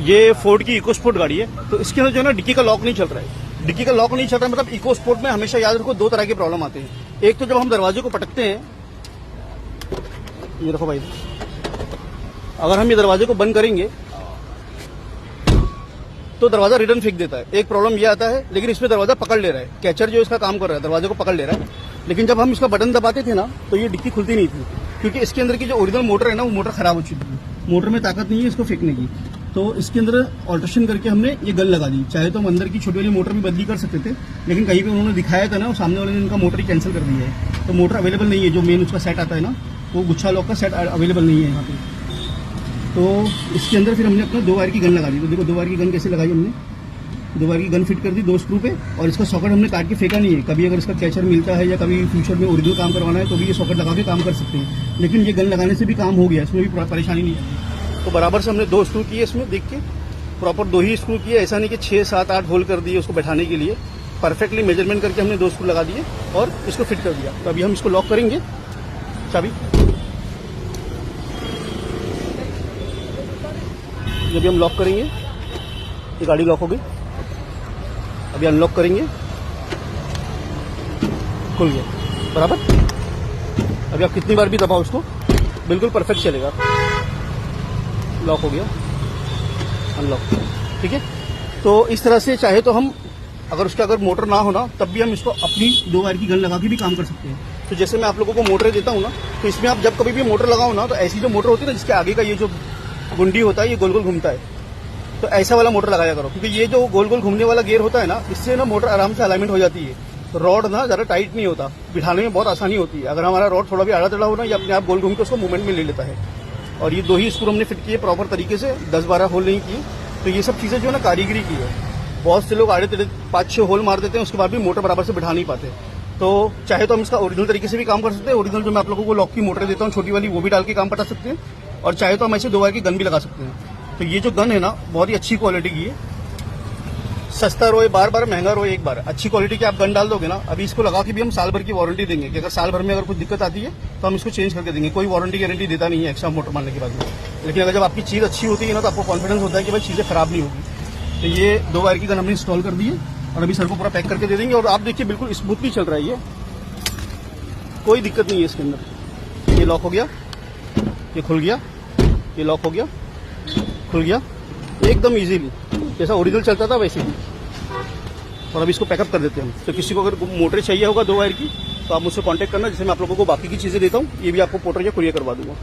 ये फोर्ड की eco sport गाड़ी है, तो इसके अंदर जो है ना डिक्की का लॉक नहीं चल रहा है। डिक्की का लॉक नहीं चल रहा है मतलब इको स्पोर्ट में हमेशा याद रखो दो तरह की प्रॉब्लम आते हैं। एक तो जब हम दरवाजे को पटकते हैं, ये देखो भाई, अगर हम ये दरवाजे को बंद करेंगे तो दरवाजा रिटर्न फेंक देता है। एक प्रॉब्लम ये आता है, लेकिन इसमें दरवाजा पकड़ ले रहा है, कैचर जो इसका काम कर रहा है दरवाजे को पकड़ ले रहा है। लेकिन जब हम इसका बटन दबाते थे ना तो ये डिक्की खुलती नहीं थी, क्योंकि इसके अंदर की जो ओरिजिनल मोटर है ना वो मोटर खराब हो चुकी है, मोटर में ताकत नहीं है इसको फेंकने की। तो इसके अंदर ऑल्ट्रेशन करके हमने ये गन लगा दी। चाहे तो हम अंदर की छोटी वाली मोटर भी बदली कर सकते थे, लेकिन कहीं पे उन्होंने दिखाया था ना, सामने वाले ने उनका मोटर ही कैंसिल कर दिया है, तो मोटर अवेलेबल नहीं है। जो मेन उसका सेट आता है ना, वो गुच्छा लॉक का सेट अवेलेबल नहीं है यहाँ पे। तो इसके अंदर फिर हमने अपना 2 वायर की गन लगा दी। तो देखो 2 वायर की गन कैसे लगाई हमने, 2 वायर की गन फिट कर दी 2 स्क्रू पे, और इसका सॉकेट हमने काट के फेंका नहीं है। कभी अगर इसका कैचर मिलता है या कभी फ्यूचर में ओरिजिनल काम करवाना है तो भी ये सॉकेट लगा के काम कर सकते हैं। लेकिन ये गन लगाने से भी काम हो गया, इसमें भी परेशानी नहीं है। तो बराबर से हमने 2 स्क्रू किए इसमें, देख के प्रॉपर 2 ही स्क्रू किए, ऐसा नहीं कि 6, 7, 8 होल कर दिए उसको बैठाने के लिए। परफेक्टली मेजरमेंट करके हमने 2 स्क्रू लगा दिए और इसको फिट कर दिया। तो अभी हम इसको लॉक करेंगे, चाबी जब हम लॉक करेंगे ये गाड़ी लॉक हो गई। अभी अनलॉक करेंगे, खुल गया बराबर। अभी आप कितनी बार भी दबाओ उसको बिल्कुल परफेक्ट चलेगा। लॉक हो गया, अनलॉक, ठीक है। तो इस तरह से चाहे तो हम अगर मोटर ना होना तब भी हम इसको अपनी 2 वायर की गन लगा के भी काम कर सकते हैं। तो जैसे मैं आप लोगों को मोटर देता हूँ ना, तो इसमें आप जब कभी भी मोटर लगाओ ना, तो ऐसी जो मोटर होती है ना जिसके आगे का ये जो गुंडी होता है ये गोल गोल घूमता है, तो ऐसा वाला मोटर लगाया करो, क्योंकि ये जो गोल गोल घूमने वाला गियर होता है ना, इससे ना मोटर आराम से अलाइनमेंट हो जाती है। तो रॉड ना ज़्यादा टाइट नहीं होता, बिठाने में बहुत आसानी होती है। अगर हमारा रॉड थोड़ा भी आड़ा टेढ़ा हो ना, ये अपने आप गोल घूम के उसको मूवमेंट में ले लेता है। और ये 2 ही स्क्रू हमने फिट किए प्रॉपर तरीके से, 10-12 होल नहीं किए। तो ये सब चीज़ें जो है ना कारीगरी की है। बहुत से लोग आड़े टेढ़े 5-6 होल मार देते हैं, उसके बाद भी मोटर बराबर से बिठा नहीं पाते। तो चाहे तो हम इसका ओरिजिनल तरीके से भी काम कर सकते हैं। ओरिजिनल जो मैं आप लोगों को लॉक की मोटर देता हूँ छोटी वाली, वो भी डाल के काम पटा सकते हैं। और चाहे तो हम ऐसे 2 वायर की गन भी लगा सकते हैं। तो ये जो गन है ना बहुत ही अच्छी क्वालिटी की है। सस्ता रोए बार बार, महंगा रोए एक बार, अच्छी क्वालिटी की आप गन डाल दोगे ना। अभी इसको लगा के भी हम साल भर की वारंटी देंगे कि अगर साल भर में अगर कुछ दिक्कत आती है तो हम इसको चेंज करके देंगे। कोई वारंटी गारंटी देता नहीं है एक्स्ट्रा मोटर मारने के बाद में। लेकिन अगर जब आपकी चीज़ अच्छी होती है ना तो आपको कॉन्फिडेंस होता है कि भाई चीज़ें खराब नहीं होगी। तो ये 2 वायर की गन हमने इंस्टॉल कर दी है और अभी सर को पूरा पैक करके दे देंगे। और आप देखिए बिल्कुल स्मूथली चल रहा है, ये कोई दिक्कत नहीं है इसके अंदर। ये लॉक हो गया, ये खुल गया, ये लॉक हो गया, खुल गया एकदम इजीली, जैसा ओरिजिनल चलता था वैसे ही। और अभी इसको पैकअप कर देते हैं। तो किसी को अगर मोटर चाहिए होगा 2 वायर की तो आप मुझसे कांटेक्ट करना। जैसे मैं आप लोगों को बाकी की चीज़ें देता हूँ, ये भी आपको पोर्टर या कुरियर करवा दूंगा।